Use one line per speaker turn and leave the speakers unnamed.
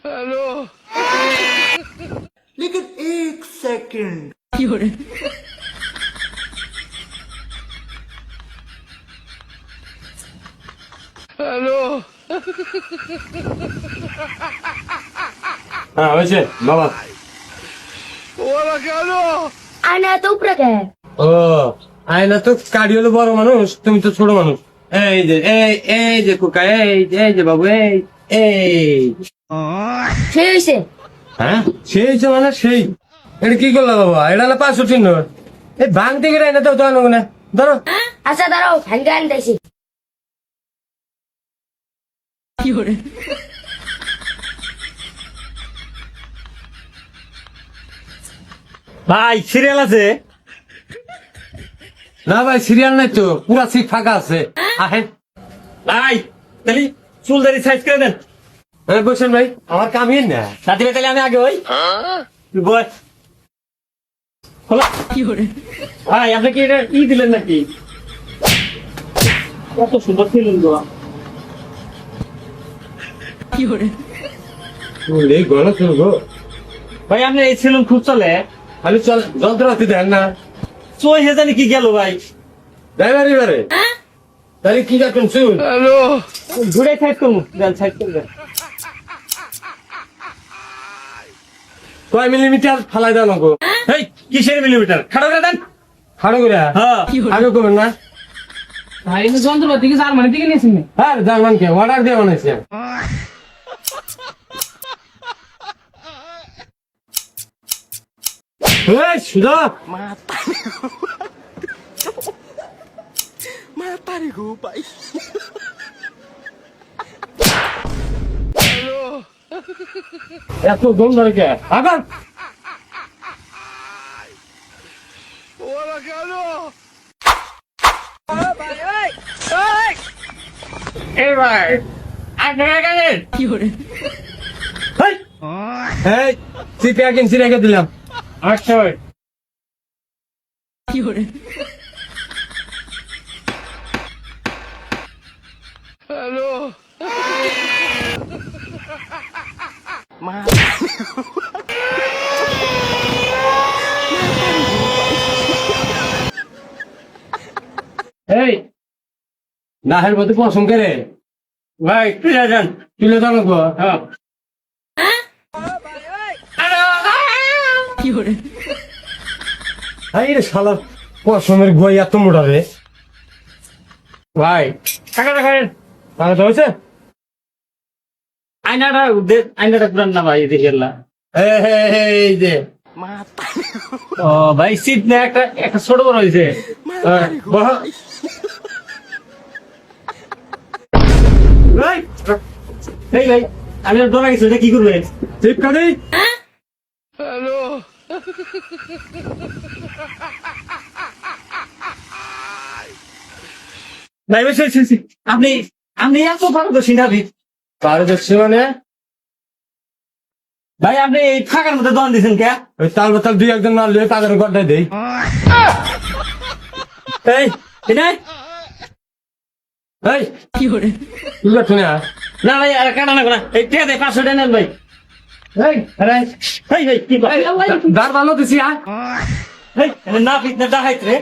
Hello
लेकिन एक second
hello
হ্যাঁ হয়েছে বাবা।
ওরা কেন
আয়না তো উপরে কে
ও আয়না তো কাড়ি হলো বড় মানুষ, তুমি তো ছোট মানুষ। এই যে এই যে কোকা, এই যে বাবু, এই
সে হইছে
হ্যাঁ সেই যে মানে সেই। এটা কি করলা বাবা? এটা হলো 500 চিহ্ন। এই ভাঙ থেকে আয়না তো আনো না, ধরো।
আচ্ছা দাঁড়াও ভাঙ্গা আনতেছি
ভাই সিরিয়াল আছে?
না ভাই সিরিয়াল নাই তো, পুরা সিট ফাঁকা আছে। আহেন
ভাই তাহলে চুল দাড়ি সাইজ করে দেন।
বসেন ভাই, আমার কামই না।
রাতে তাহলে আমি আগে হই। তুই বল ভাই, আপনি কি এটা দিলেন নাকি? কত সুন্দর ছিলেন গো।
এই গলা চলবো
ভাই আপনি এই ছিলেন খুব চলে।
খালি চল, যন্ত্রপাতি দেন না।
চই হে জানি কি গেল ভাই।
ড্রাইভারি বারে তাহলে কি যাচ্ছেন শুন।
हेलो
ঘুরে সাইজ করবো, দেন সাইজ করে দেন।
কয় মিলিমিটার ফালাই দেন গো?
এই কিসের মিলিমিটার? খাড়া করে দেন।
খাড়ো করে
হ্যাঁ
আগে করবেন না।
ভাই কিন্তু যন্ত্রপাতি কি জার্মানি থেকে নিয়েছেন?
হ্যাঁ জার্মানকে অর্ডার দিয়ে বানাইছে। এই সুধা
matarik ko pa
हेलो
এত দম ধরে কে? আবার
ওরা কেন
এই ভাই আপনারা গেলেন
এই চিপে কিনছি রেখে দিলাম।
আচ্ছা ভাই।
हेलो
এই নাহের মধ্যে পছন্দ করে
ভাই তুই যান।
তুলে দাও গো।
হ্যাঁ
এই রে শালা পশমের গই এত মোটা রে ভাই।
টাকা রাখেন।
তাহলে তো হয়েছে।
আয়নাটা পুরান না ভাই, দেখে এলা।
এই যে
ও ভাই সিট না একটা ছোট বড় হয়েছে।
বহ।
এই ভাই আমি ডরা গেছি, এটা কি করবেন?
চিপ কাটি।
हेलो
ভাই ভাই আপনি আপনি এত পারদর্শী না ভাই।
তার দেখছি মানে
ভাই আপনি এই ফাঁকার মধ্যে দোকান দিয়েছেন কে?
ওই তাল বাতাল দুই একজন না লিয়ে তাদের গড্ডায় দেই।
এই এটা
এই কি করছো না?
না ভাই আর কাটা না করা। এই টিয়া দেয় 500 টাকা নেন ভাই।
এই আরে
এই ভাই কি ভাই
দাঁড় ভালো দিছি।
না পিছনে ডাহাইত রে।